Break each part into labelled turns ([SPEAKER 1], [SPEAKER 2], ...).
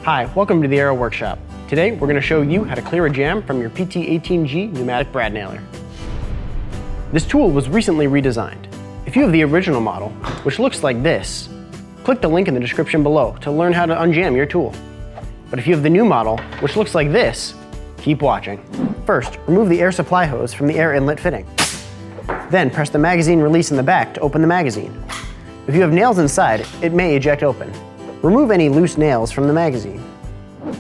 [SPEAKER 1] Hi, welcome to the Aero Workshop. Today we're going to show you how to clear a jam from your PT18G Pneumatic brad nailer. This tool was recently redesigned. If you have the original model, which looks like this, click the link in the description below to learn how to unjam your tool. But if you have the new model, which looks like this, keep watching. First, remove the air supply hose from the air inlet fitting. Then press the magazine release in the back to open the magazine. If you have nails inside, it may eject open. Remove any loose nails from the magazine.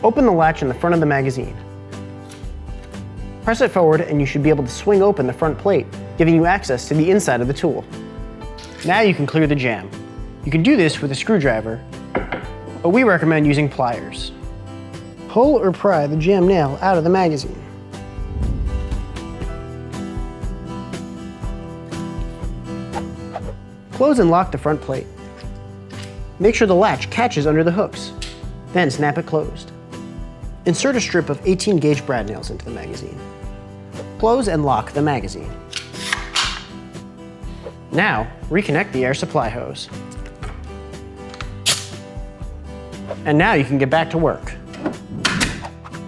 [SPEAKER 1] Open the latch in the front of the magazine. Press it forward and you should be able to swing open the front plate, giving you access to the inside of the tool. Now you can clear the jam. You can do this with a screwdriver, but we recommend using pliers. Pull or pry the jam nail out of the magazine. Close and lock the front plate. Make sure the latch catches under the hooks, then snap it closed. Insert a strip of 18-gauge brad nails into the magazine. Close and lock the magazine. Now, reconnect the air supply hose. And now you can get back to work.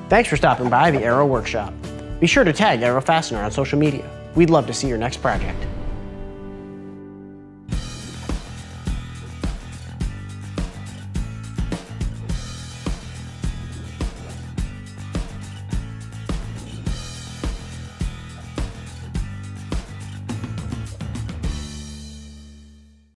[SPEAKER 1] Thanks for stopping by the Aero Workshop. Be sure to tag Aero Fastener on social media. We'd love to see your next project.